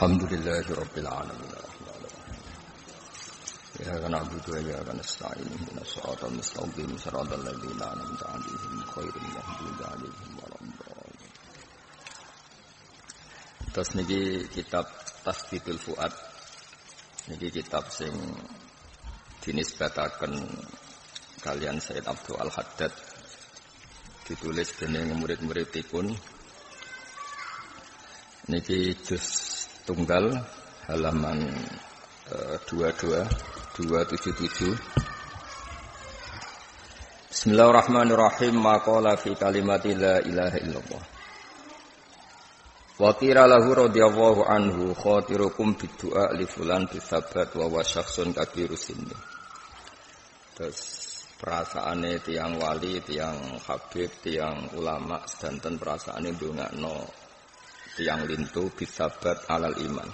Alhamdulillahirabbil alamin. Ya kana na'budu wa iyyaka nasta'in. Ihdinas siratal mustaqim, siratal ladzina an'amta 'alaihim ghairil maghdubi 'alaihim waladdallin. Terus niki kitab Tasdidul Fuad. Niki kitab sing dinisbataken kalian Sayyid Abdul Al-Haddad, ditulis dening murid-muridipun. Niki juz tunggal halaman 277. Bismillahirrahmanirrahim. Maqala fi kalimati la ilaha illallah. Wa qira lahu radhiyallahu anhu khatirukum biddu'a li fulan bisabat wa wa syakhsun kabirus sinni. Terus perasaane tiyang wali, tiyang habib, tiyang ulama sedanten perasaane ndongakno tiyang lintu bisabat alal iman.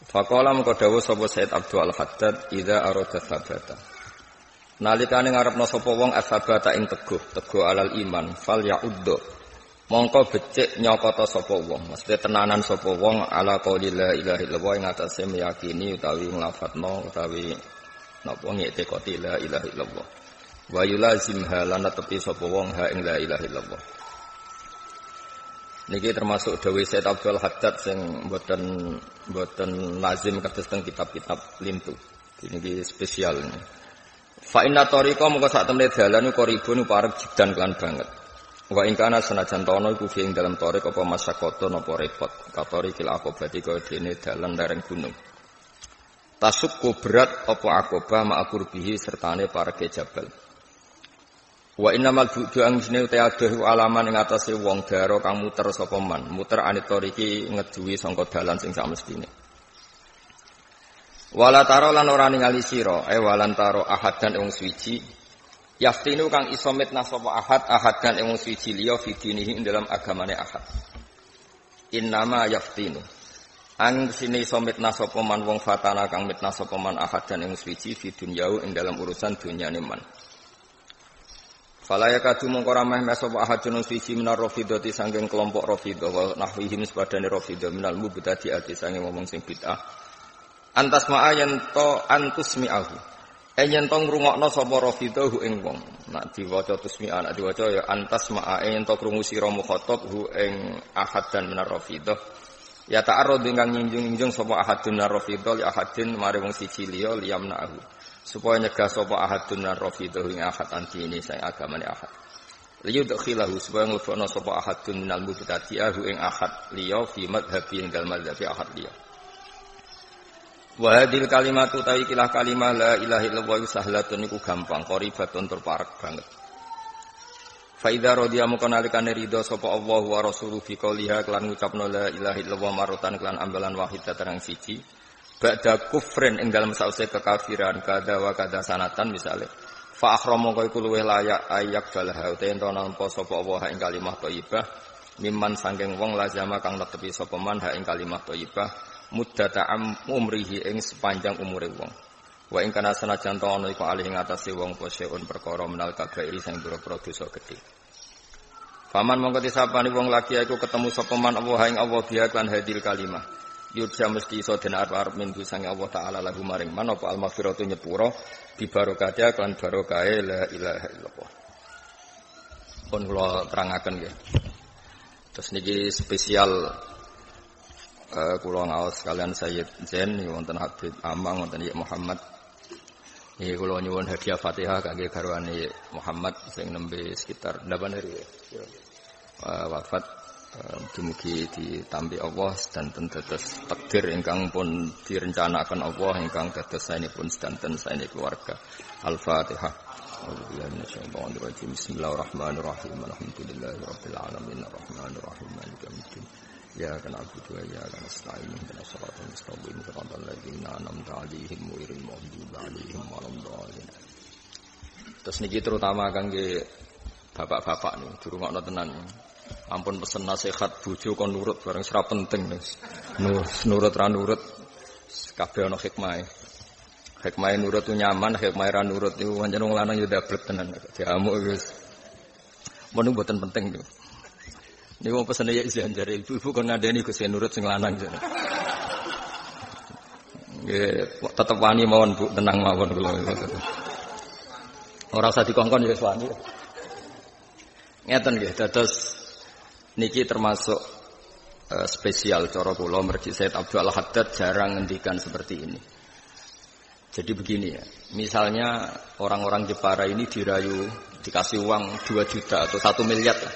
Faqala mengko dawuh sapa Said Abdul Al-Haddad idza arada sabata. Nalikane ngarepno sapa wong asabata ing teguh alal iman fal ya'uddu. Mongko becik nyokota sapa wong, mesti tenanan sapa wong ala qauli la ilaha illallah ing atase meyakini utawi nglafatno utawi napa ngekti la ilaha illallah. Wa yulazimha lan tepi sapa wong ha ing la ilaha illallah. Niki termasuk dawuh Said Abdul Haddad sing mboten lazim kados teng kitab-kitab lintu. Niki spesial. Fa inna tariqa mongko sak temne dalan iku ribun parek jidan kan banget. Wa ing kana senajan tono iku ing dalam tarik apa masyakoto napa repot. Katorikil aqobati kaya dene dalan lereng gunung. Tasukku berat apa aqobah ma'qurbihi sertane pareke jabal. Wa innamal bu'du angisne ta'aduh alaman ing atase wong daro kang muter sapa man, muter anitoriki ngeduwi sangka dalan sing samestine. Wala taro lan ora ningali sira, walan taro ahadan wong suci. Yaftinu kang iso mitnah sapa ahadan wong suci liya fi dinihi ing dalam agamane ahad. Innama yaftinu. Ang sine iso mitnah sapa man wong fatana kang mitnah sapa man ahadan wong suci fi dunyau ing dalam urusan dunyane man. Fala yakadu mongko rameh sapa ahadun suci minar rafidati sanging kelompok rafidah wa nahwihim sepadane rafidah minal mubtadi'ati sanging ngomong sing bid'ah. Antas ma'ayen to antusmi'ahu. Yen to ngrungokno sapa rafidahu ing wong. Nek diwaca tusmi'a, nek diwaca ya antas ma'ayen to krungu sira mukhatab hu ing ahadan minar rafidah. Ya ta'arrud ingkang nyinjung-nyinjung sapa ahadun minar rafidah li ahadin mare wong siji liya liyamna'ahu. Supaya nyegah sapa ahadun minar rafidah ing ahad anti ini sing agamane ahad. Liyudkhilahu supaya nglebokno sapa ahadun minal mubtadi'ahu ing ahad liya fi madhhabi ing dalem madhhabi ahad liya. Wa hadhil kalimatu ta'ikilah kalimah la ilaha illallah sahlatun iku gampang qaribatun tur parek banget. Fa idza radiya moko nalikane ridho sapa Allah wa rasuluhu bi qouliha kelan ngucapno la ilaha illallah marotan kelan ambalan wahidatan siji. Ba'da kufrin ing dalem sause kekafiran kada wa kada sanatan misale fa akhramu kaya luweh layak ayak balah utawa nampa sapa Allah ing kalimah thayyibah mimman sangking wong lazama kang netepi sapa man ha ing kalimah thayyibah muddata umrihi ing sepanjang umure wong wa ing kana sanajan ta ana iku alih ing atase wong poseun perkara menal kabairi sing boro-boro dosa gedhe. Faman mongko disapani wong lagi iku ketemu sapa man Allah ing Allah biya kan hadil kalimah yurja mesti iso den arep min sange Allah taala lahu maring man apa al-maghfiratu nyepura bi barokatih kan barokahe la ilaha illallah. Pun kula terangaken nggih. Terus niki spesial kula ngaos kalian Sayyid Zain wonten Habib Amang wonten Yek Muhammad. Niki kula nyuwun hadiah Fatihah kangge garwane Muhammad sing nembe sekitar 8 hari wafat. Mugi-mugi ditampi Allah sedanten dados takdir ingkang pun direncanakan Allah ingkang dados saenipun sedanten saene keluarga. Al-Fatihah. Bismillahirrahmanirrahim. Alhamdulillahirabbil alamin arrahmanirrahim maliki yaumiddin. Ya kana na'budu wa iyyaka nasta'in ihdinas siratal mustaqim siratal ladzina an'amta 'alaihim ghairil maghdubi 'alaihim waladdallin. Terus niki terutama kangge bapak-bapak nih dirungokno tenan. Ampun pesen nasihat bojo kon nurut bareng sira penting. Nurut ra nurut kabeh ana hikmahe. Hikmahe nurut ku nyaman, hikmahe ra nurut niku pancen wong lanang yo dablek tenan. Diamuk wis. Mun mboten penting niku. Niku pesene ya izin jare ibu-ibu kon ngandani Gus nurut sing lanang jare. Nggih, tetep wani mawon Bu, tenang mawon kula. Ora usah dikongkon ya wani. Ngeten nggih, dados niki termasuk spesial cara kula mergi Said Abdul Haddad jarang ngendikan seperti ini. Jadi begini ya, misalnya orang-orang Jepara ini dirayu dikasih uang 2 juta atau 1 miliar lah.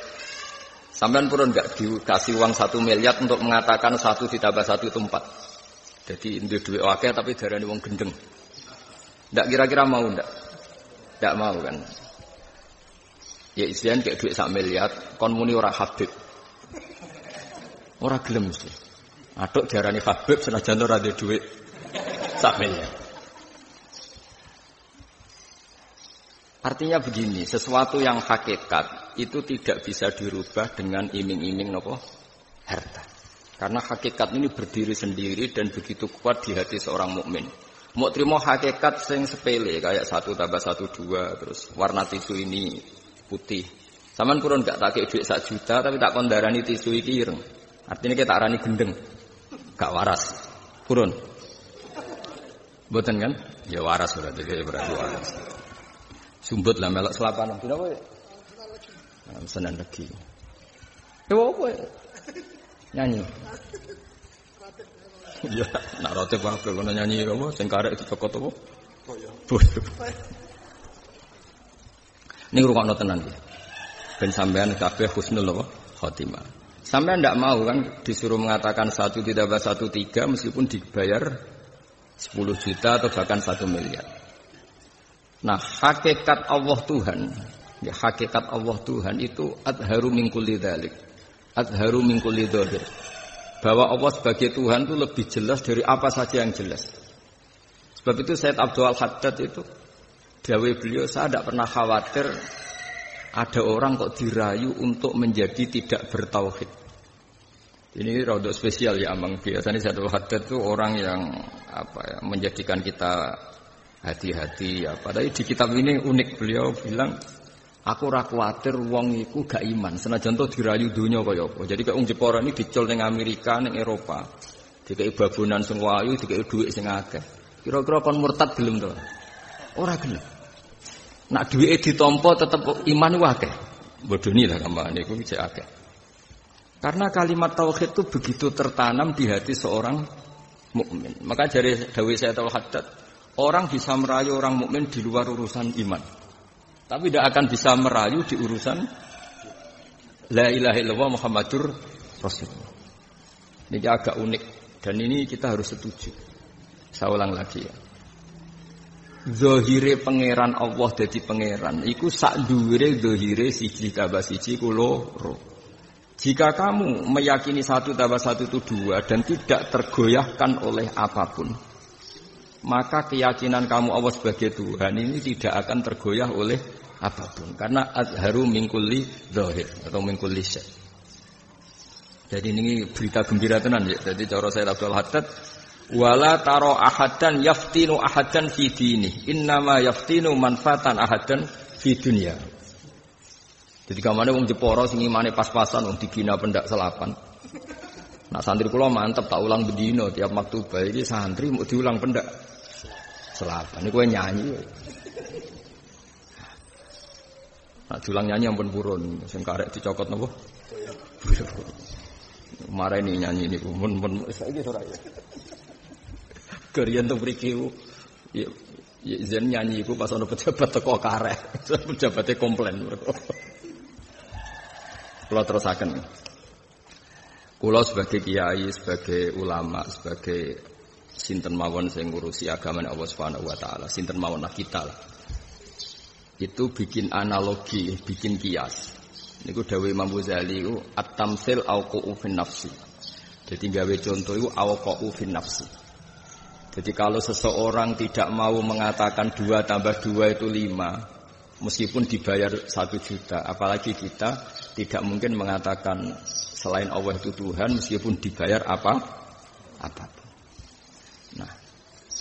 Sampean purun enggak dikasih uang 1 miliar untuk mengatakan 1 ditambah 1 itu 4. Jadi ndek duit akeh tapi darani wong gendeng. Ndak kira-kira mau ndak? Ndak mau kan. Ya isian kayak duit 1 miliar, kon muni ora Habib. Ora gelem mesti. Aduk diarani Habib senajan ora duwe duit 1 miliar. Artinya begini, sesuatu yang hakikat itu tidak bisa dirubah dengan iming-iming nopo harta. Karena hakikat ini berdiri sendiri dan begitu kuat di hati seorang mukmin. Mau terima hakikat sing sepele kayak 1 tambah 1 2 terus warna tisu ini putih. Saman purun gak tak duit 1 juta tapi tak kondarani tisu iki ireng. Artinya kita arani gendeng. Gak waras. Purun. Mboten kan? Ya waras berarti waras. Sumbut lah melok selapan. Kenapa ya? Senen lagi. Apa ya? Nyanyi. Ya, nak rote apa kalau nyanyi apa? Sing karek dicokot apa? Boyo. Ini rungokno tenan iki. Ben sampean kabeh husnul apa? Khotimah. Sampean ndak mau kan disuruh mengatakan 1 ditambah 1 3 meskipun dibayar 10 juta atau bahkan 1 miliar. Nah, hakikat Allah Tuhan, ya hakikat Allah Tuhan itu adharu min kulli dzalik. Adharu min kulli dzahir. Bahwa Allah sebagai Tuhan itu lebih jelas dari apa saja yang jelas. Sebab itu Said Abdul Haddad itu dawuh beliau, saya tidak pernah khawatir ada orang kok dirayu untuk menjadi tidak bertauhid. Ini rada spesial ya Amang. Biasanya Said Abdul Haddad itu orang yang menjadikan kita hati-hati ya. Padahal di kitab ini unik, beliau bilang aku ora kuwatir wong iku gak iman senajan to dirayu donya kaya apa. Jadi kaya wong Jepara ini dicul ning Amerika, ning Eropa. Dikei babonan sing wayu, dikei dhuwit sing akeh. Kira-kira kon murtad gelem to? Ora gelem. Nak dhuwite ditampa tetep iman ku akeh. Bodoni lah kampane iku cek akeh. Karena kalimat tauhid itu begitu tertanam di hati seorang mukmin. Maka dari dawuh Said Abdul Haddad, orang bisa merayu orang mukmin di luar urusan iman. Tapi tidak akan bisa merayu di urusan la ilaha illallah Muhammadur Rasulullah. Ini agak unik dan ini kita harus setuju. Saya ulang lagi ya. Zahire pangeran Allah dadi pangeran iku sak dhuwure zahire siji tambah siji ku loro. Jika kamu meyakini 1 tambah 1 itu 2 dan tidak tergoyahkan oleh apapun, maka keyakinan kamu Allah sebagai Tuhan ini tidak akan tergoyah oleh apapun. Karena azharu min kulli dzahir atau min kulli syai'. Jadi ini berita gembira tenan ya. Jadi cara Said Abdul Haddad, wala taro ahadan yaftinu ahadan fi dini, innama yaftinu manfaatan ahadan fi dunya. Jadi kamane wong Jepara sing imane pas-pasan wong dibina pendak selapan. Nah santri kula mantep tak ulang bendina tiap maktubah iki santri mau diulang pendak selapan. Niku kowe nyanyi. Nah diulang nyanyi ampun purun sing karek dicokot napa? Marani nyanyi niku mun saiki ora ya. Keriyen to mriki ya yen nyanyi iku pas ana pejabat teko karek. Pejabatnya komplain mergo. Kula terusaken. Kula sebagai kiai, sebagai ulama, sebagai sinten mawon sing ngurusi agama Allah Subhanahu wa taala, sinten mawon kita lah. Itu bikin analogi, bikin kias. Niku dawuh Imam Ghazali iku at-tamtsil auqu fin nafsi. Jadi gawe contoh iku auqu fin nafsi. Jadi kalau seseorang tidak mau mengatakan 2 tambah 2 itu 5, meskipun dibayar 1 juta, apalagi kita tidak mungkin mengatakan selain Allah itu Tuhan meskipun dibayar apapun. Nah,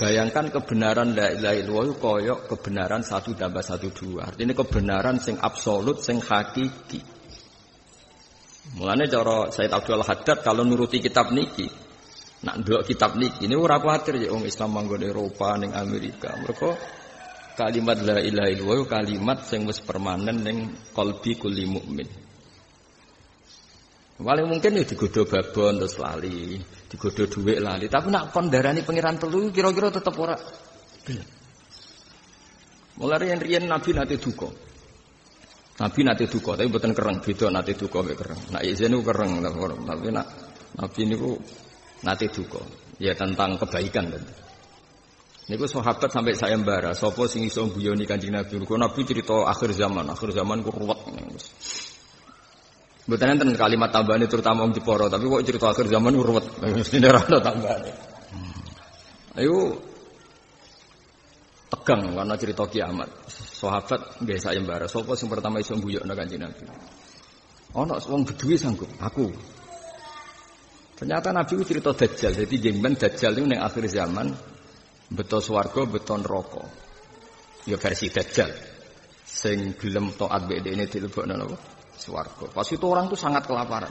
bayangkan kebenaran la ilaha illallah koyok kebenaran 1 tambah 1 2. Artinya kebenaran sing absolut, sing hakiki. Mulane cara Said Abdul Haddad kalau nuruti kitab niki, Nak ndelok kitab niki ini ora kuwatir ya wong Islam manggon Eropa ning Amerika. Mergo kalimat la ilaha illallah kalimat sing wis permanen ning qalbi kulli mukmin. Paling mungkin ya digodho babon terus lali, digodho dhuwit lali, tapi nak kon darani pangeran telu kira-kira tetep ora. Mulai riyen Nabi nate duka. Nabi nate duka, tapi mboten kereng, beda nate duka mek kereng. Nak izin niku kereng, tapi nak Nabi niku nate duka. Ya tentang kebaikan kan. Niku sahabat sampai saya embara, sapa sing iso guyoni Kanjeng Nabi. Kok Nabi cerita akhir zaman ku ruwet. Mboten enten kalimat tambahane terutama wong Jepara, tapi kok cerita akhir zaman ku ruwet. Mesti ora ono tambahane. Ayo tegang karena cerita kiamat. Sahabat nggih saya embara, sapa sing pertama iso guyokno Kanjeng Nabi. Ana wong beduwi sanggup, aku. Ternyata Nabi itu cerita Dajjal. Jadi jengben Dajjal itu ning akhir zaman beto swarga, beto neraka. Ya versi Dajjal. Sing gelem taat mbek dekne dilebokno napa? Swarga. Pas itu orang tuh sangat kelaparan.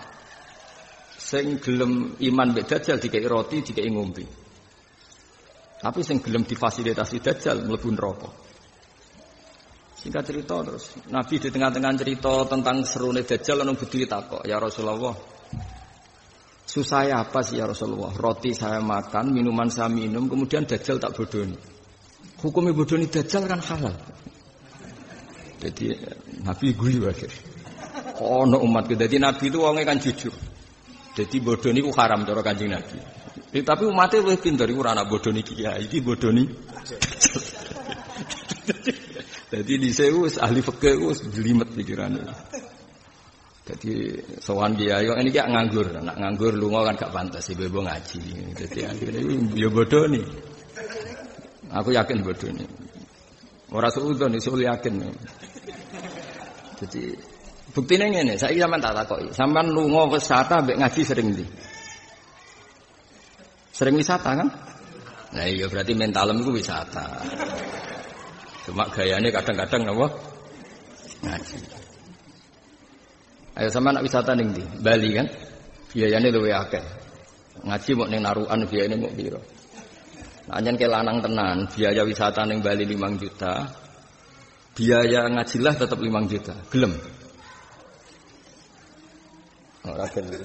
Sing gelem iman mbek Dajjal dikei roti, dikei ngombe. Tapi sing gelem difasilitasi Dajjal mlebu neraka. Singkat cerita terus Nabi di tengah-tengah cerita tentang serune Dajjal ana bedui takok, "Ya Rasulullah, susah apa sih ya Rasulullah? Roti saya makan, minuman saya minum, kemudian Dajjal tak bodoni. Hukumnya bodoni Dajjal kan halal." Jadi Nabi guyu akhir. No umat itu. Jadi Nabi itu orangnya kan jujur. Jadi bodoni itu haram cara Kanjeng Nabi. Tapi umatnya lebih pintar. Itu anak bodoni kiai, ini bodoni. Jadi di sewu ahli fikih itu jelimet pikirannya. Jadi sowan kiai ini kayak nganggur, nak nganggur lunga kan gak pantas ibu ngaji. Jadi akhirnya ya bodoni. Aku yakin bodoni. Ora suudzon iso yakin. Jadi buktine ngene, saiki sampean tak takoki. Sampean lunga wisata mbek ngaji sering ndi? Sering wisata kan? Nah iya berarti mentalem iku wisata. Cuma gayane kadang-kadang napa? Ngaji. Ayo sama nak wisata ning ndi? Bali kan? Biayane luwih akeh. Ngaji mok ning narukan biayane mok piro? Nah nyen ke lanang tenan, biaya wisata ning Bali 5 juta. Biaya ngajilah tetap 5 juta. Gelem? Ora gelem.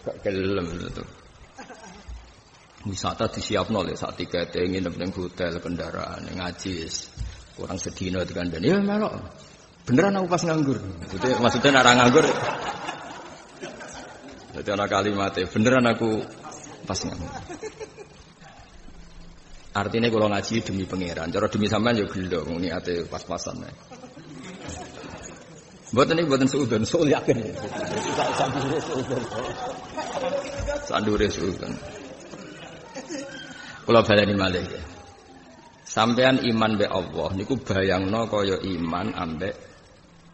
Gak gelem itu. Wisata disiapno lek sak tikete nginep ning hotel, kendaraan, ngaji kurang sedina dikandani. Ya melok. Beneran aku pas nganggur. Maksudnya nek ora nganggur. Dadi ana kalimatnya beneran aku pas nganggur. Artinya kalau ngaji demi pangeran, cara demi sampean yo gelo niate pas-pasan. Mboten iki mboten suudon, sul yakin. Sandure suudon. Kula baleni malih ya. Sampean iman be Allah niku bayangno kaya iman ambek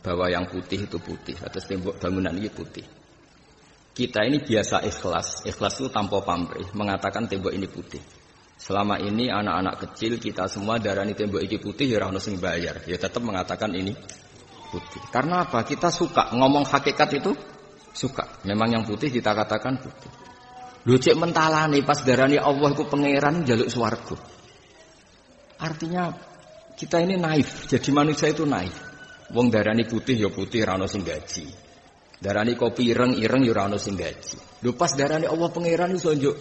bahwa yang putih itu putih, atas tembok bangunan ini putih. Kita ini biasa ikhlas. Ikhlas itu tanpa pamrih, mengatakan tembok ini putih. Selama ini anak-anak kecil kita semua darani tembok ini putih ya ora ono sing bayar. Ya tetap mengatakan ini putih. Karena apa? Kita suka ngomong hakikat itu suka. Memang yang putih kita katakan putih. Lho cek mentalane pas darani Allah iku pangeran njaluk swarga. Artinya kita ini naif. Jadi manusia itu naif. Wong darani putih ya putih ora ono sing gaji. Darani kopi ireng-ireng ya ora ono sing gaji. Lho pas darani Allah pangeran iso njuk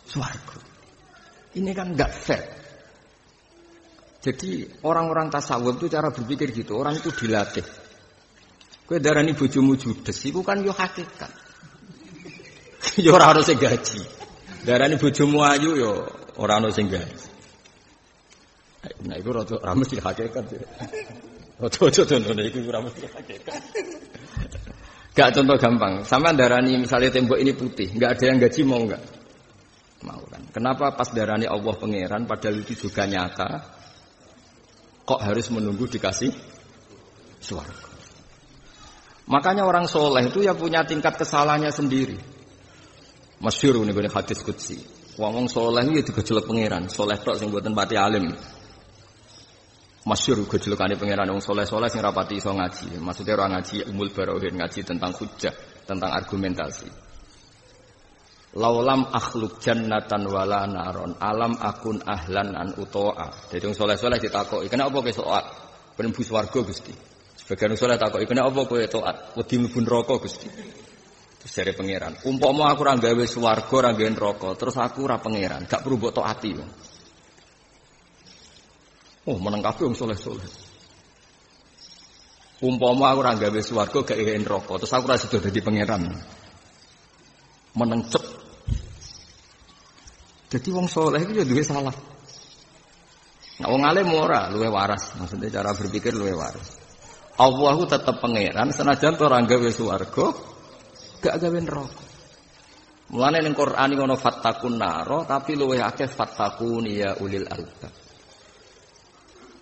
swarga. Ini kan enggak fair. Jadi orang-orang tasawuf itu cara berpikir gitu. Orang itu dilatih. Kowe darani bojomu judes iku kan yo hakikat. Yo ora ono sing gaji. Darani bojomu ayu yo ora ono sing gaji. Nah iku ora mesti hakikat. Ojo-ojo contohnya iku ora mesti hakikat. Gak contoh gampang. Sampeyan darani misalnya tembok ini putih, enggak ada yang gaji mau enggak? Mau kan. Kenapa pas darani Allah pangeran padahal itu juga nyata kok harus menunggu dikasih swarga. Makanya orang soleh itu ya punya tingkat kesalahannya sendiri. Masyhur ning hadis qudsi. Wong soleh iki digejlek pangeran, soleh tok sing mboten pati alim. Masyhur gejolakane pangeran wong saleh-saleh sing rapati iso ngaji. Maksudnya ora ngaji umul barohin, ngaji tentang hujjah, tentang argumentasi. Laulam akhluk jannatan wala naron alam akun ahlan an utoa. Jadi wong saleh-saleh ditakoki, "Kenapa kowe taat? Ben mlebu swarga Gusti." Sebagian wong saleh takoki, "Kenapa kowe taat? Wedi mlebu neraka Gusti." Terus jare pangeran, "Umpama aku ora gawe swarga, ora gawe neraka, terus aku ora pangeran, gak perlu mbok taati." Oh, meneng kabeh wong saleh-saleh. Umpama aku ora gawe swarga, gak gawe neraka, terus aku ora sida dadi pangeran. Meneng cep. Jadi wong saleh iki ya duwe salah. Nah wong alim ora luwe waras, maksudnya cara berpikir luwe waras. Allah ku tetep pangeran senajan ora gawe swarga, gak gawe neraka. Mulane ning Quran iki ana fattakun naro, tapi luwe akeh fattakun ya ulil albab.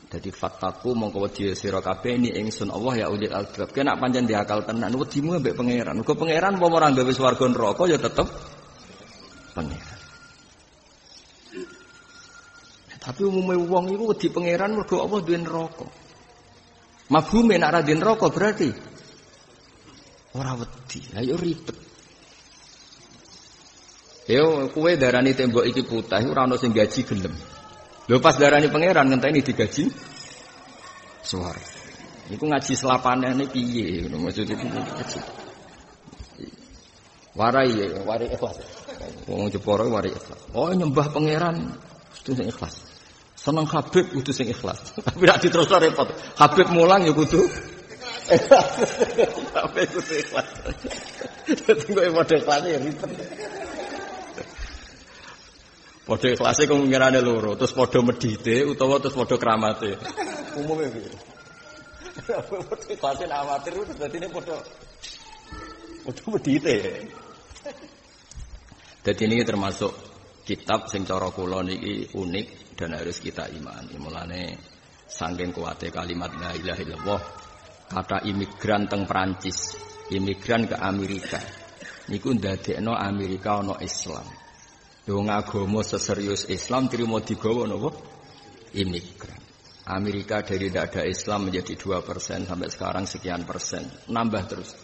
Jadi fattaku mongko wedi sira kabeh ni ingsun Allah ya ulil albab. Kena pancen diakal tenan wedimu ambek pangeran. Muga pangeran apa ora gawe swarga neraka ya tetep pangeran. Tapi umume wong iku wedi pangeran mergo Allah duwe neraka. Mafhume nek ora duwe neraka berarti ora wedi. Lah yo ribet. Yo kowe darani tembok iki putih ora ono sing gaji gelem. Lho pas darani pangeran ngenteni digaji suara. Iku ngaji selapanane piye ngono maksud iku ngaji. Warai ikhlas. Wong Jepara warai ikhlas. Oh nyembah pangeran kudu sing ikhlas. Seneng Habib kudu sing ikhlas. Tapi nek diterusno repot. Habib mulang ya kudu ikhlas. Habib kudu ikhlas. Dadi kok model ikhlas ya ribet. Padha ikhlase kemungkinane loro, terus padha medhite utawa terus padha kramate. Umume piye? Padha ikhlase amatir terus dadine padha medhite. Dadi ini termasuk kitab sing cara kula niki unik dan harus kita imani. Mulane saking kuwate kalimat la ilaha illallah, kata imigran teng Prancis, imigran ke Amerika. Niku ndadekno Amerika ana Islam. Wong agama seserius Islam trimo digawa napa? Imigran. Amerika dari tidak ada Islam menjadi 2% sampai sekarang sekian persen. Nambah terus.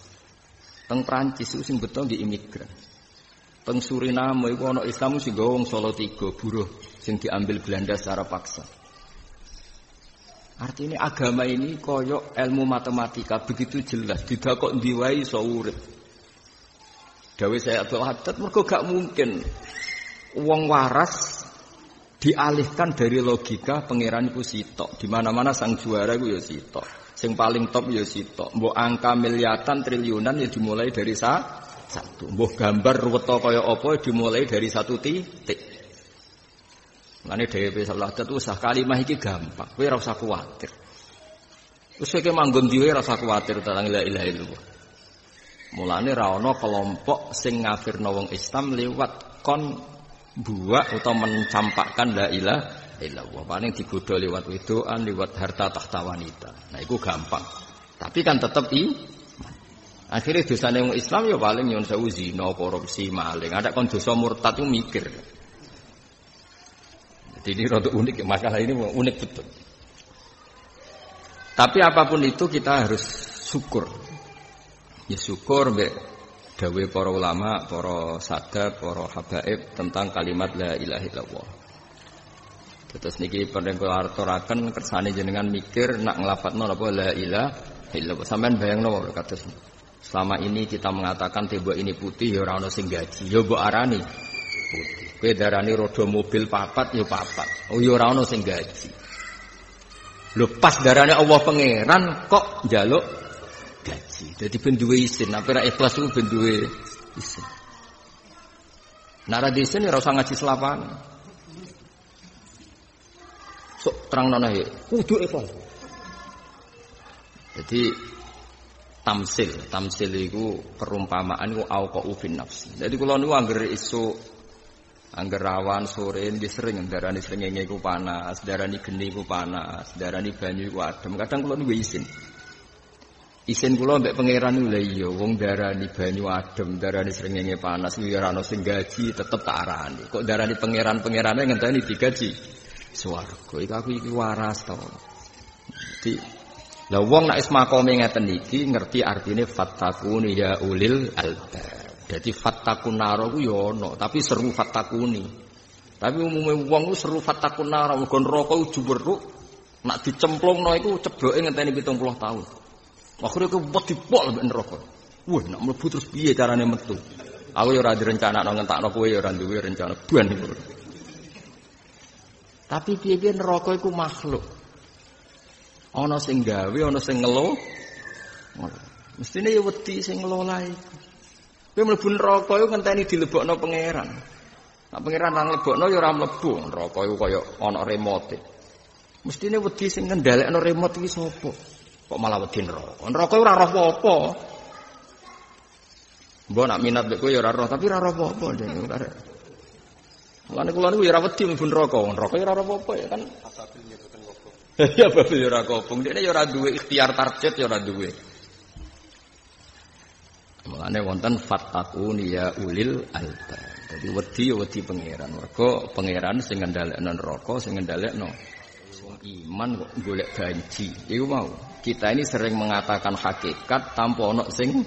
Teng Prancis itu sing betul di imigran. Teng Suriname iku ana Islam sing gawa wong Solo 3 buruh sing diambil Belanda secara paksa. Artinya agama ini koyok ilmu matematika begitu jelas, tidak kok ndiwahi iso urip. Dawe saya Abdul Haddad mergo gak mungkin wong waras dialihkan dari logika pangeran iku sitok. Di mana-mana sang juara iku ya sitok. Sing paling top ya sitok. Mbok angka miliatan triliunan ya dimulai dari satu. Mbok gambar ruweta kaya apa dimulai dari satu titik. Mane dhewe salah satu usah kalimah iki gampang. Kowe ora usah kuwatir. Wis kowe manggon dhewe ora usah kuwatir tentang la ilaha illallah. Mulane ra ana kelompok sing ngafirno wong Islam lewat kon buak atau mencampakkan la ilaha illallah. Paling digodha lewat wedoan, lewat harta tahta wanita. Nah, itu gampang. Tapi kan tetap akhirnya dosane wong Islam ya paling nyon sewu zina, korupsi, maling. Ada kon dosa murtad itu mikir. Jadi ini rada unik, masalah ini unik betul. Tapi apapun itu kita harus syukur. Ya syukur mbek dawe para ulama, para sadat, para habaib tentang kalimat la ilaha illallah. Terus niki pernah kula aturaken kersane jenengan mikir nak nglafadzno napa la ilaha illallah. Sampeyan bayangno kados selama ini kita mengatakan tembok ini putih ya ora ana sing gaji. Ya mbok arani putih. Kowe darani roda mobil papat ya papat. Oh ya ora ana sing gaji. Lho pas darane Allah pangeran kok njaluk gaji. Jadi ben duwe isin, nek ora ikhlas ku ben duwe isin. Nek ora isin ora usah ngaji selapan. Sok terangno ae, kudu ikhlas. Jadi tamsil iku perumpamaan iku auqau fin nafsi. Jadi kula niku anggere isu angger rawan sore nggih sering ndarani srengenge iku panas, darani geni iku panas, darani banyu iku adem. Kadang kula niku isin. Isin kula mbek pangeran lho iya wong darani banyu adem, darani srengenge panas kuwi ora ana sing gaji tetep tak arani. Kok darani pangeran-pangerane ngenteni digaji swarga. Iku aku iki waras to. Di lah wong nek wis makome ngeten iki ngerti artine fattakuni ya ulil albab. Dadi fattakun naro ku ya ana, tapi seru fattakuni. Tapi umume wong ku seru fattakun naro mergo neraka ku juweruk, nak dicemplungno iku cebloke ngenteni 70 tahun. Akhire ku wedi pol mbek neraka. Wah, nak mlebu terus piye carane metu? Aku ya ora direncanakno ngentakno kowe ya ora duwe rencana ban iku. Tapi piye-piye neraka iku makhluk. Ana sing gawe, ana sing ngelo. Mestine ya wedi sing ngelola iku. Kowe mlebu neraka iku ngenteni dilebokno pangeran. Nek pangeran nang lebokno ya ora mlebu. Neraka iku kaya ana remote. Mestine wedi sing ngendhalekno remote iki sapa? Kok malah wedi neraka. Neraka ora roh apa-apa. Mbok nak minat mek kowe ya ora roh, tapi ora roh apa-apa dene. Mulane kula niku ya ora wedi mlebu neraka. Neraka ya ora roh apa-apa ya kan. Ya bae ya ora kopong. Dekne ya ora duwe ikhtiar target ya ora duwe. Mulane wonten fattakuni ya ulil albab. Dadi wedi ya wedi pangeran. Mergo pangeran sing ngendhalekno neraka, sing ngendhalekno wong iman kok golek ganji. Iku mau. Kita ini sering mengatakan hakikat tanpa ana sing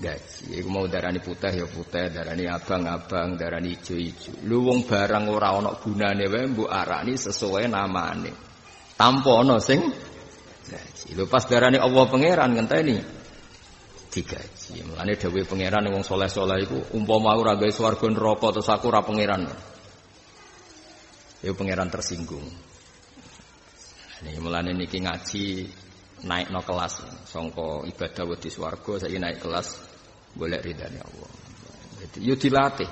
gaji. Iku mau darani putih ya putih, darani abang-abang, darani ijo-ijo. Lho wong barang ora ana gunane wae mbok arani sesuai namane. Tanpa ana sing gaji. Lho pas darane Allah pangeran ngenteni digaji. Mulane dawuhe pangeran wong saleh-saleh iku umpama aku ora gawe swarga neraka terus aku ora pangeran. Ya pangeran tersinggung. Niki mulane niki ngaji naikno kelas sangka ibadah wedi swarga saiki naik kelas golek ridane Allah. Jadi yo dilatih.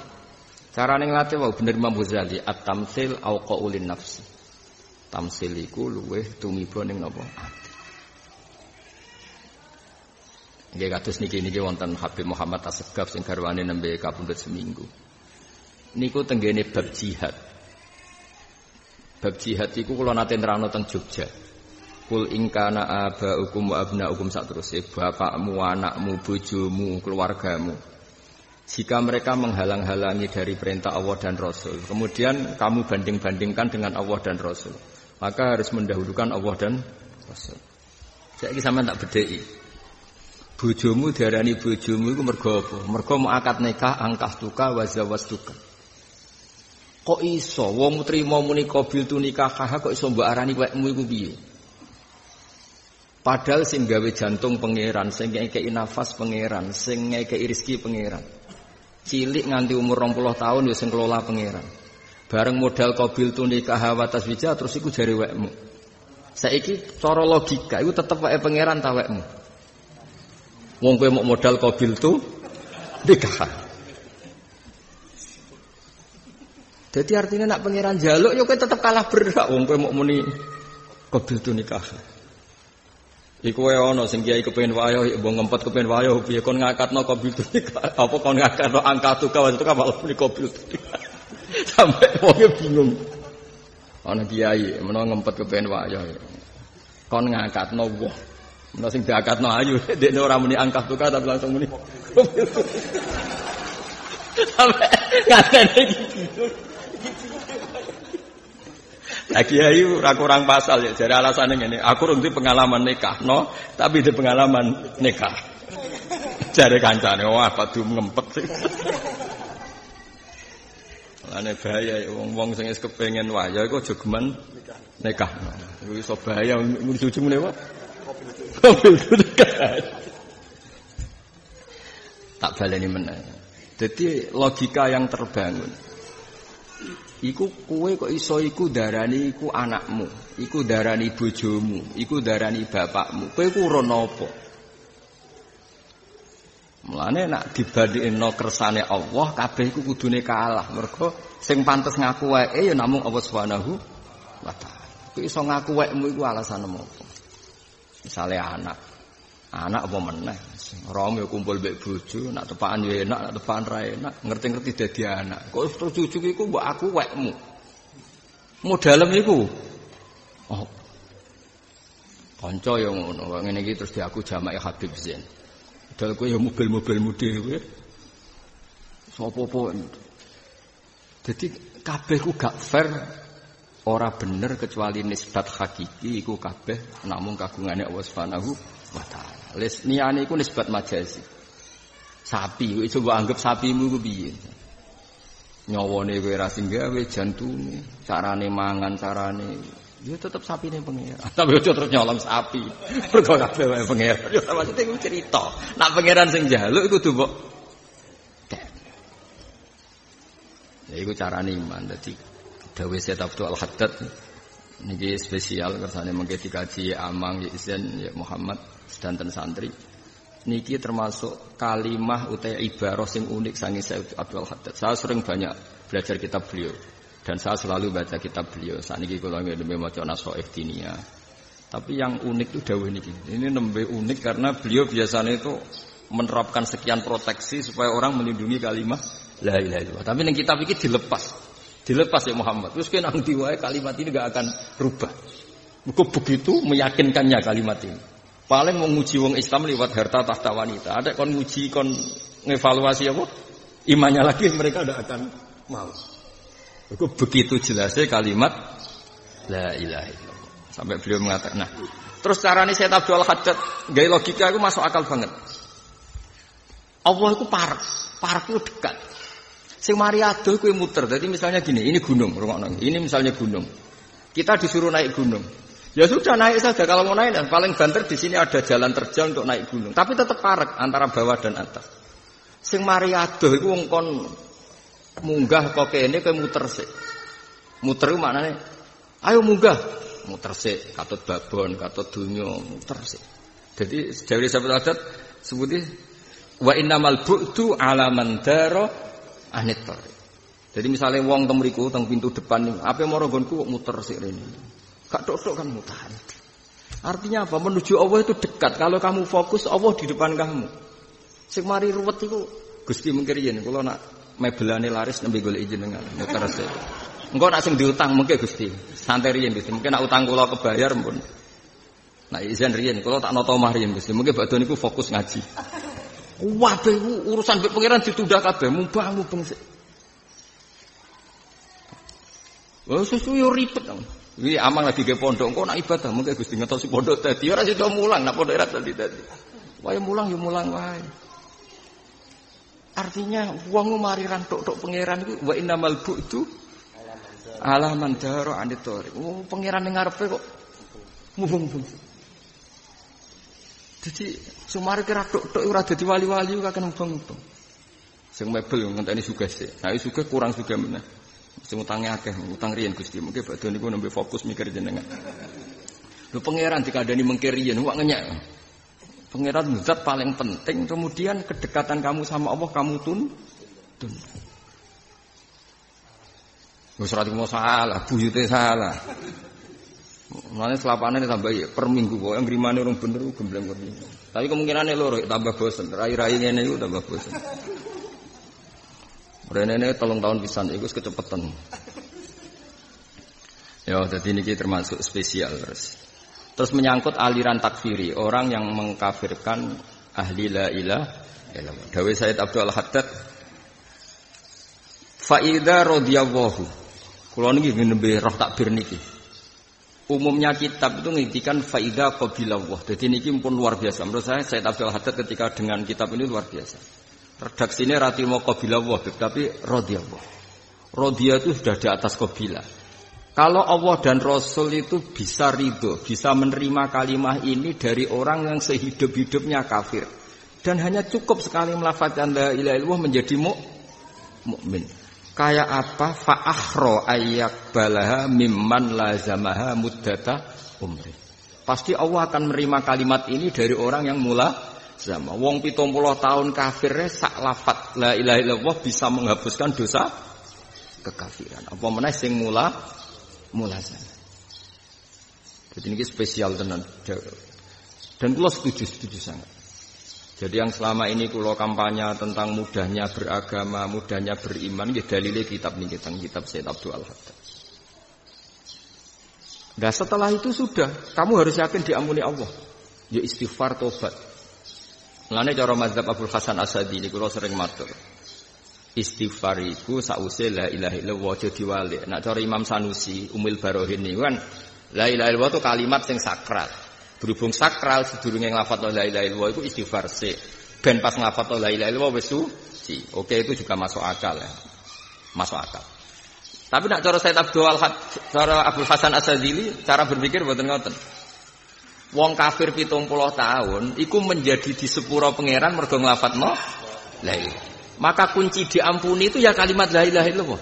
Carane nglatih wae bener Imam Ghazali at-tamtsil au qaulin nafsi. Tamsil iku luweh tumiba ning napa ati. Nggih kados niki wonten Habib Muhammad Asegaf sing garwane nembe kapundhut seminggu. Niku tenggene bab jihad. Bab jihad iku kula nate nerangno teng Jogja. Kul in kana abaukum wa abnaukum sateruse bapakmu, anakmu, bojomu, keluargamu. Jika mereka menghalang-halangi dari perintah Allah dan Rasul, kemudian kamu banding-bandingkan dengan Allah dan Rasul, maka harus mendahulukan Allah dan Rasul. Saiki sampean tak bedheki. Bojomu diarani bojomu iku mergo apa? Mergo mau akad nikah angkah tuka wa zawastuka. Kok iso wong trimo muni qabil tu nikah kok iso mbok arani wekmu iku piye? Padahal sing gawe jantung pangeran, sing ngekeki nafas pangeran, sing ngekeki rezeki pangeran. Cilik nganti umur 20 tahun ya sing kelola pangeran. Bareng modal qabil tu nikah wa taswija terus iku jare wekmu. Saiki cara logika iku tetep wae pangeran ta wekmu. Wong kowe mok modal qabil tu nikah. Jadi artinya nak pangeran jaluk yo kowe tetep kalah berhak wong kowe mok muni qabil tu nikah. Iku wae ana sing kiai kepengin wayo mbok ngempet kepengin wayo piye kon ngakatno qabil tu nikah. Apa kon ngakatno angka tu kawan itu malah muni qabil tu nikah. Sampai wonge bingung. Ana kiai menawa ngempet kepengin wayo. Kon ngakatno wong. Menawa sing diakatno ayu dekne ora muni angka tu tapi langsung muni qabil tu. Sampai ngatene iki. Lagi ayu ora kurang pasal ya. Jadi alasane ngene, aku rung duwe pengalaman nikah, no, tapi di pengalaman nikah. Jare kancane, wah padu ngempet sih. Lane bahaya wong-wong sing wis kepengin waya iku aja geman nikah. Iku iso bahaya ujung-ujung mene wae. Tak baleni meneh. Jadi logika yang terbangun. Iku kowe kok iso iku darani iku anakmu, iku darani bojomu, iku darani bapakmu. Kowe ku ora napa? Mulane nek dibandingno kersane Allah kabeh iku kudune kalah. Mergo sing pantes ngaku wae ya namung Allah Subhanahu wa taala. Kowe iso ngaku waekmu iku alasane apa? Misale anak apa meneh. Rom ya kumpul mbek bojo, nak tepakan ya enak, nak tepakan ra enak, ngerti-ngerti dadi anak. Kok terus cucu iku mbok aku wekmu. Modalem iku. Oh. Kanca ya ngono, ngene iki terus diaku jamaah Habib Zain. Padahal kowe ya mobil-mobilmu dhewe. Sopo-po. Jadi kabeh ku gak fair ora bener kecuali nisbat hakiki iku kabeh namung kagungane Allah Subhanahu wa taala. Les niyane iku nisbat majazi. Sapi kowe coba anggap sapimu ku piye? Nyawane kowe ra sing gawe jantune, carane mangan, carane ya tetep sapine pengeran. Tapi aja terus nyolong sapi. Mergo kabeh wae pengeran. Ya maksudnya iku cerita. Nak pengeran sing njaluk iku kudu mbok ya iku carane iman. Dadi dawuh Syekh Abdul Al-Haddad niki spesial kersane mengke dikaji Amang ya Izan ya Muhammad sedanten santri. Niki termasuk kalimah utai ibarah sing unik sange Syekh Abdul Haddad. Saya sering banyak belajar kitab beliau dan saya selalu baca kitab beliau. Saniki kula nggih maca Nasha'ih Diniyah. Tapi yang unik itu dawuh niki. Ini nembe unik karena beliau biasanya itu menerapkan sekian proteksi supaya orang melindungi kalimah la ilaha illallah. Tapi ning kitab iki dilepas ya Muhammad. Terus kena nang diwae kalimat ini enggak akan rubah. Mergo begitu meyakinkannya kalimat ini. Paling mau nguji wong Islam lewat harta tahta wanita. Ada kon nguji kon ngevaluasi apa? Imannya lagi mereka tidak akan mau. Itu begitu jelasnya kalimat la ilaha illallah. Sampai beliau mengatakan, nah, terus caranya Syekh Abdul Haddad gaya logika itu masuk akal banget. Allah itu parek itu dekat. Sing mari adoh kuwi muter. Jadi misalnya gini, ini gunung, rungokno. Ini misalnya gunung. Kita disuruh naik gunung. Ya sudah naik saja. Kalau mau naik, paling banter di sini ada jalan terjal untuk naik gunung. Tapi tetap parek antara bawah dan atas. Sing mari adoh iku wong kon munggah kok kene kowe muter sik. Muter iku maknane ayo munggah, muter sik, katut babon, katut donya, muter sik. Jadi dari sahabat adat sebuti wa innamal bu'du ala man dara anittor. Jadi misalnya wong teng mriku teng pintu depan niku, ape mara nggonku kok muter sik rene. Gak tok-tok kan muter. Artinya apa? Menuju Allah itu dekat. Kalau kamu fokus Allah di depan kamu. Sing mari ruwet iku Gusti mengki riyen kula nak mebelane laris nembe golek jenengan muter sik. Engko nak sing diutang mengki Gusti. Santai riyen Gusti. Mungkin nak utang kula kebayar pun. Nah izin riyen kula tak nata omah riyen Gusti. Mungkin badhe niku fokus ngaji. Waduh urusan mbek pangeran ditunda kabeh mubang sik. Wah susu yo ribet. Wi amang lagi ke pondok engko nak ibadah mungkin Gusti ngetosi pondok dadi ora sida mulang nak pondok ora dadi. Wae mulang yo mulang wae. Artinya wong mari rantuk-tok pangeran iku wa innamal bu'du ala man dara anitori. Oh pangeran ning ngarepe kok mubung-mubung. Dadi sumare kira tok-tok ora dadi wali-wali kok kan mubung-mubung. Sing mebel ngenteni sugih sik. Nah sugih kurang sugih meneh. Sing utange akeh, utang riyen Gusti. Mungkin badhe niku nembe fokus mikir jenengan. Lho pangeran dikandani mengkir riyen kok ngenyek. Pangeran zat paling penting, kemudian kedekatan kamu sama Allah kamu tun. Wis ora mau salah, buyute salah. Mulane selapane tambah per minggu kok yang ngrimane urung bener gembleng kok. Tapi kemungkinane loro tambah bosen, rai-rai ngene iku tambah bosen. Renene 3 tahun pisan iku wis kecepetan. Ya, jadi niki termasuk spesial terus menyangkut aliran takfiri, orang yang mengkafirkan ahli la ilaha illallah. Dawuh Sayyid Abdul Haddad fa idza radiyallahu. Kula niki nembe roh takbir niki. Umumnya kitab itu ngintikan fa idza qabilallah. Jadi niki pun luar biasa. Menurut saya Sayyid Abdul Haddad ketika dengan kitab ini luar biasa. Redaksinya ratimo qabilallah, tapi radhiyallah. Radhiya itu sudah di atas qabilah. Kalau Allah dan Rasul itu bisa ridho, bisa menerima kalimah ini dari orang yang sehidup-hidupnya kafir, dan hanya cukup sekali melafazkan la ilaha illallah menjadi mukmin. Kayak apa? Fa akhra ayyaqbalaha mimman lazamaha muddata umri. Pasti Allah akan menerima kalimat ini dari orang yang mula sama wong 70 tahun kafir sak lafat la ilaha illallah bisa menghapuskan dosa kekafiran. Apa meneh sing mula sana. Jadi ini spesial tenan. Dan kula setuju sangat. Jadi yang selama ini kula kampanye tentang mudahnya beragama, mudahnya beriman nggih dalile kitab niki teng kitab Sayyid Abdul Haddad. Nah setelah itu sudah, kamu harus yakin diampuni Allah. Ya istighfar tobat. Mulane cara mazhab Abdul Hasan Asadi niku kula sering matur. Istighfar iku sause la ilaha illallah aja diwalik. Nek cara Imam Sanusi Umul Barohin niku kan la ilaha illallah itu kalimat sing sakral. Berhubung sakral sedurunge nglafadzno la ilaha illallah iku istighfar sik. Ben pas nglafadzno la ilaha illallah wis suci. Oke itu juga masuk akal ya. Masuk akal. Tapi nek cara Said cara Abdul Hasan As-Sadzili cara berpikir mboten ngoten. Wong kafir 70 tahun iku menjadi di sepuro pangeran mergo nglafadzno la ilaha. Maka kunci diampuni itu ya kalimat la ilaha illallah.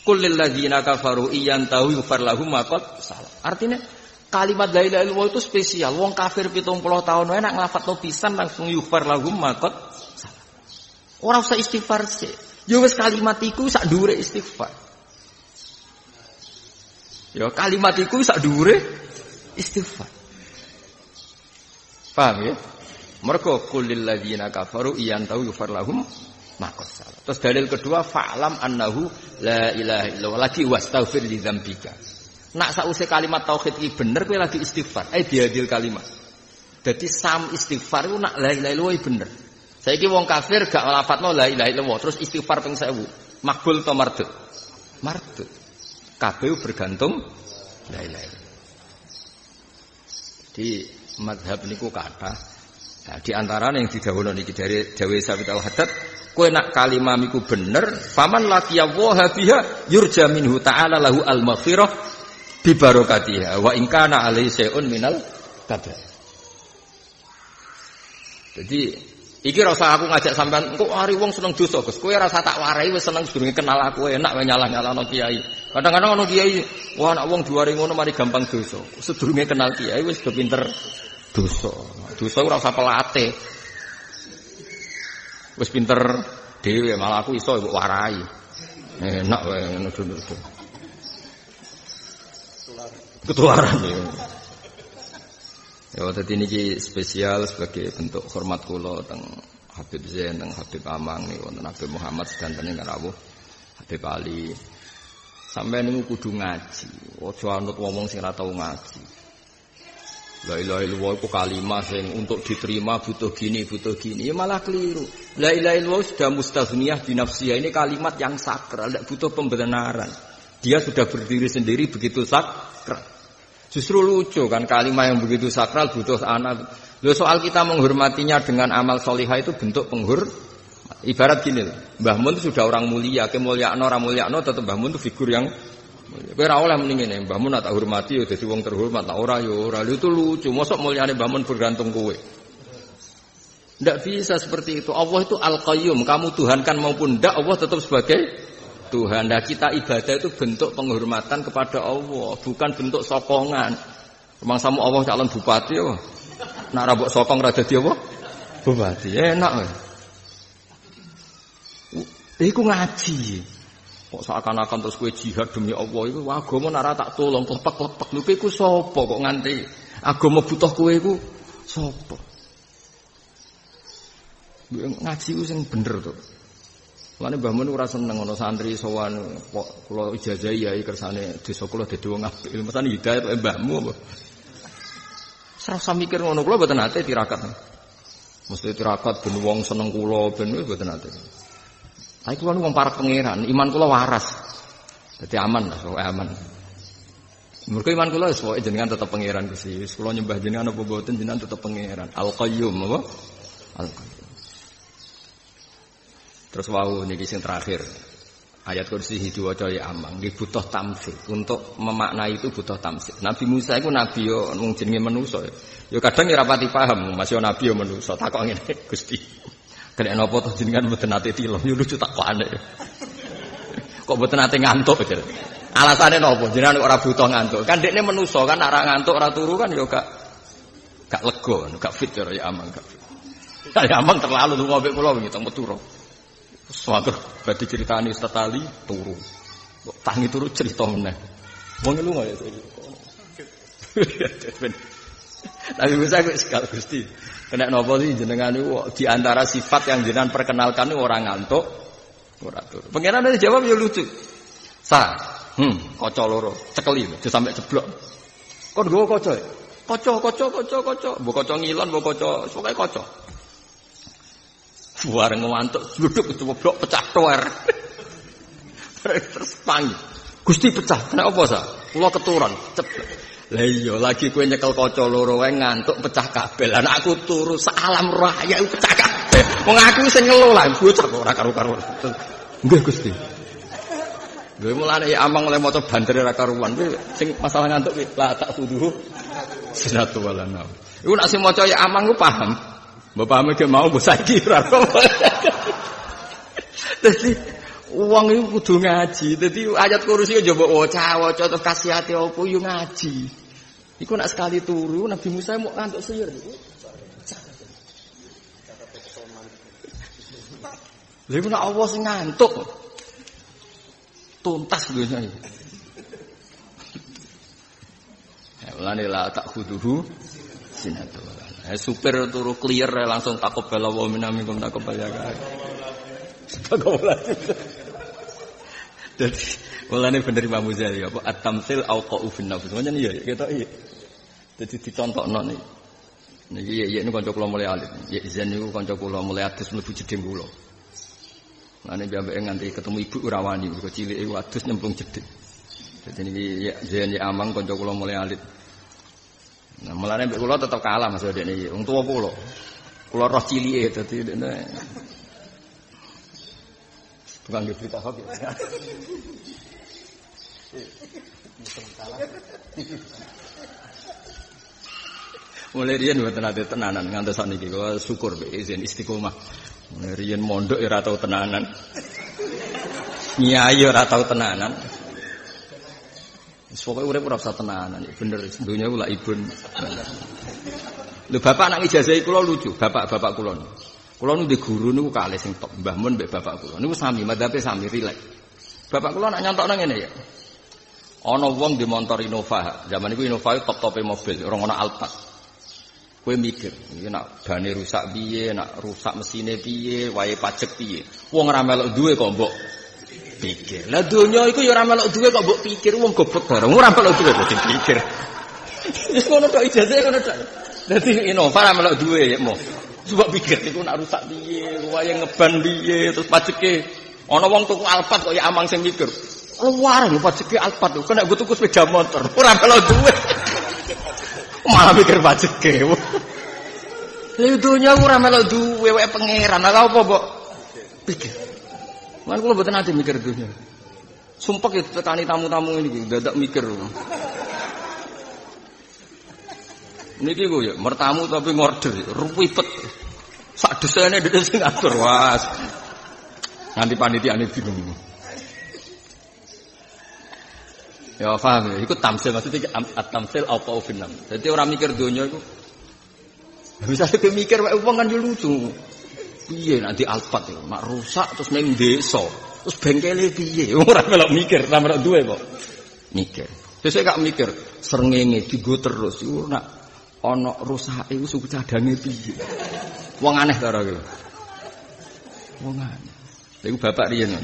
Qul lil ladzina kafaru iyantahu yughfar lahum ma qad salah. Artinya kalimat la ilaha illallah itu spesial. Wong kafir 70 tahun wae nek nglafadzno pisan langsung yughfar lahum ma qad salah. Ora usah istighfar sih. Ya wis kalimat iku sak dhuwure istighfar. Ya kalimat iku sak dhuwure istighfar. Paham ya? Mergo qul lil ladzina kafaru iyantahu yughfar lahum maka salah. Terus dalil kedua fa'lam annahu la ilaha illallah lagi wastaghfir li dzambika. Nak sause kalimat tauhid iki bener kowe lagi istighfar. Biadil kalimat. Dadi sam istighfar iku nak la ilaha illallah bener. Saiki wong kafir gak nglafadzno la ilaha illallah terus istighfar ping 1000. Makbul ta mardud? Mardud. Kabeh bergantung la ilaha illallah. Di mazhab niku kathah. Nah, di antara yang didhawuhna niki dari Dawe Sabit Al-Haddad kowe nak kalimah miku bener faman laqiyallaha biha yurja minhu ta'ala lahu al-maghfirah bi barakatiha wa in kana alai syai'un minal kaba'ir. Jadi iki ora usah aku ngajak sampean engko ari wong seneng dosa Gus. Kowe ora usah tak warai wis seneng sedurunge kenal aku enak wae nyalah-nyalahno kiai. Kadang-kadang ono kiai wah nak wong diwari ngono mari gampang dosa. Sedurunge kenal kiai wis do pinter dosa. Dosa ora usah pelatih. Wis pinter dhewe malah aku iso mbok warai. Enak wae ngono. Ketularan ya. Ya dadi niki spesial sebagai bentuk hormat kula teng Habib Zain teng Habib Amang niku wonten Habib Muhammad sedanten ingkang rawuh Habib Ali. Sampeyan niku kudu ngaji. Aja anut wong sing ora tau ngaji. La ilaha illallah itu kalimat yang untuk diterima butuh gini. Ya malah keliru. La ilaha illallah sudah mustaghniyah binafsiyah. Ini kalimat yang sakral, tidak butuh pembenaran. Dia sudah berdiri sendiri begitu sakral. Justru lucu kan kalimat yang begitu sakral butuh anak. Loh, soal kita menghormatinya dengan amal solihah itu bentuk ibarat gini loh. Mbah Mun itu sudah orang mulia, kemuliaan orang mulyakno tetap Mbah Mun itu figur yang kowe ora oleh mending ngene, Mbah Mun tak hormati ya dadi wong terhormat, tak ora ya ora. Itu lucu, mosok mulyane Mbah Mun bergantung kowe. Ndak bisa seperti itu. Allah itu Al-Qayyum, kamu tuhankan maupun ndak Allah tetap sebagai Tuhan. Nah, kita ibadah itu bentuk penghormatan kepada Allah, bukan bentuk sokongan. Memang sama Allah calon bupati ya. Nak ra mbok sokong ra dadi apa? Bupati. Enak wae. Iku ngaji. Kok seakan-akan terus kowe jihad demi Allah iku agama nek tak tolong lepek-lepek lho kowe iku sapa kok nganti agama butuh kowe iku sapa? Ngaji ku sing bener to. Mane Mbah Mun ora seneng ana santri sowan kok kula ijazah yai kersane desa kula dadi wong apik. Mesane hidayah kok mbahmu apa? Serasa mikir ngono kula mboten ate tirakat. Mesti tirakat ben wong seneng kula ben mboten ate. Aku kula wong para pangeran, iman kula waras. Dadi aman lah, pokoke aman. Mergo iman kula wis pokoke jenengan tetep pangeran Gusti. Wis kula nyembah jenengan apa mboten jenengan tetep pangeran. Al-Qayyum apa? Al-Qayyum. Terus wau niki sing terakhir. Ayat kursi diwaca ya amang, nggih butuh tamsil. Untuk memaknai itu butuh tamsil. Nabi Musa iku nabi yo mung jenenge manusa. Yo kadang ya rapati paham, masih nabi yo manusa. Takok ngene, Gusti. Kena napa to jenengan mboten nate tilem yo lucu takokane. Kok mboten nate ngantuk jare. Alasane napa? Jenengan ora butuh ngantuk. Kan dekne manusa kan ora ngantuk ora turu kan yo gak lega, gak fit cara ya amang gak fit. Ya amang terlalu lu ngombe kula wingi teng Meduro. Suatu badhe critani Ustaz Ali turu. Kok tangi turu cerita meneh. Wong lu ngono ya. Tapi bisa kok sekal Gusti. Kena napa sih jenengan niku di antara sifat yang jenengan perkenalkan niku ora ngantuk, ora turu. Pangeran jawab ya lucu. Kaca loro, cekeli aja sampai jeblok. Kon nggo kaca. Kaca. Mbok kaca ngilon, mbok kaca, pokoke kaca. Bareng ngantuk duduk blok pecah toer. Terus panggil. Gusti pecah. Kenapa sa? Kula keturun. Ceblok. Lah iya lagi kowe nyekel kaca loro wae ngantuk pecah kabel. Lah aku turu salam raya pecah kabel. Wong aku sing ngelola bocah kok ora karo-karo. Nggih Gusti. Lha mulane ya amang oleh maca bandere ra karuan. Sing masalah ngantuk kuwi la tak suduh sinatu walana. Iku nek sing maca ya amang ku paham. Mbok paham ge mau mbok saiki ora. Dadi wong iku kudu ngaji. Dadi ayat kursi aja mbok waca-waca terus kasihate opo yo ngaji. Iku nek sekali turu Nabi Musa mau ngantuk seyur. Lha iku nek Allah sing ngantuk tuntas dunia ini. Mulane la tak khuduhu sinatu. Supir turu clear langsung takobal wa minamikum takobal ya. Takobal. Dadi mulane bener Imam Ghazali apa at-tamtsil auqa'u fin nafs. Ngoten iya ketok iya. Dadi dicontokno niki. Niki ya niku kanca kula mulai alit. Ya izin niku kanca kula mulai adus mlebu jeding kula. Lane biambake nganti ketemu ibu ora wani, kok cilike wadus nyemplung jeding. Dadi niki ya zen ya amang kanca kula mulai alit. Nah, mulane mbek kula tetep kalah Mas Dek niki. Wong tuwa kula. Kula roh cilike dadi dene. Tukang berita hoax ya. Mulai riyen mboten ate tenanan ngantos sakniki kula syukur mbek izin istiqomah. Mulai riyen mondok ya ora tau tenanan. Nyai ora tau tenanan. Wis pokoke urip ora usah tenanan, bener donya ku lak ibun. Lho bapak anak ijazah kula lucu, bapak kula. Kula nu ndek guru niku kalih sing top, Mbah Mun mbek bapak kula. Niku sami, madhape sami rileks. Bapak kula nak nyontokno ngene ya. Ana wong di motor Innova, zaman niku Innova top-tope mobil, ora ana Alphard. Kowe mikir, iki nak bane rusak piye, nak rusak mesine piye, wae pajak piye. Wong ora melok duwe kok mbok pikir. Lah donya iku ya ora melok duwe kok mbok pikir, wong goblok bareng ora melok duwe kok dipikir. Wis ngono tok ijazah ngono tok. Dadi Innova ora melok duwe ya mo. Coba pikir niku nak rusak piye, wae ngeban piye, terus pajeke. Ana wong tuku Alphard kok ya amang sing mikir. Luar lho pajeke Alphard kok nek tuku sepeda motor, ora melok duwe. Malah mikir pajeke. Lha dunya ora melok duwe wae pangeran. Lah apa mbok pikir? Lan kula mboten ate mikir dunya. Sumpah ya tekani tamu-tamu ini dadak mikir. Niki kok ya mertamu tapi ngorder, ribet. Sak desene dhewe sing ngatur, was. Nanti panitiane bingung. Ya paham ya, iku tamsil maksudnya at-tamsil apa finam. Jadi orang mikir donya iku bisa mikir wae wong kan yo lucu. Piye nanti Alphard iku mak rusak terus ning desa, terus bengkele piye? Ora melok mikir, ora melok duwe kok. Mikir. Sesuk gak mikir, srengenge digo terus iku nak ana rusake iku suku cadange piye. Wong aneh to ora iku. Wong aneh. Lha iku bapak riyen.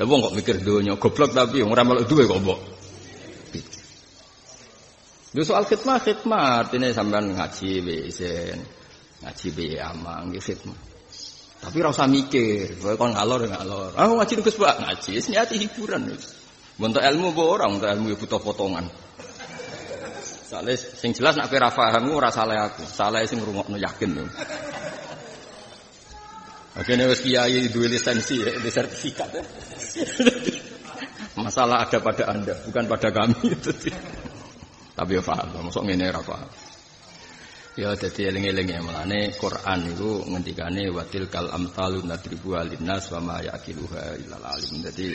Lah wong kok mikir donya goblok tapi ora melok duwe kok mbok. Lho soal khidmah artine sampean ngaji wisen. Ngaji be amang nggih khidmah. Tapi ora usah mikir, kowe kon ngalor. Ah ngaji Gus Pak, ngaji wis niati hiburan wis. Untuk ilmu apa ora, untuk ilmu ya butuh potongan. Soale sing jelas nek kowe ora paham ora salah aku, salah sing ngrungokno yakin lho. Akhirnya wis kiai duwe lisensi, sertifikat. Masalah ada pada Anda, bukan pada kami. Tapi ya paham, masuk ngene ora paham. Ya dadi eling-eling ya melane Quran niku ngendikane watil kal amsalun nadribu alinnas wa ma yaqiluha illal alim. Dadi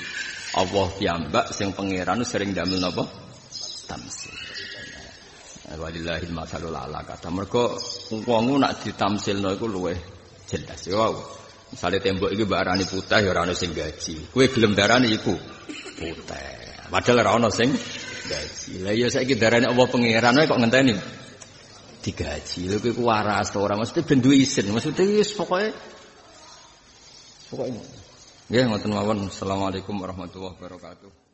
Allah piyambak sing pangeran sering damel napa? Tamsil. Walillahil masalul ala kata. Mergo wong nak ditamsilno iku luweh jelas. Ya wow. Misale tembok iki mbak arani putih ya ora ono sing gaji. Kowe gelem darani iku putih. Padahal ora ono sing gaji. Lah ya saiki darani Allah pangeran kok ngenteni digaji. Lho kowe waras to ora mesti ben duwe isin. Maksudnya wis pokoke nggih ngoten mawon. Assalamualaikum warahmatullahi wabarakatuh.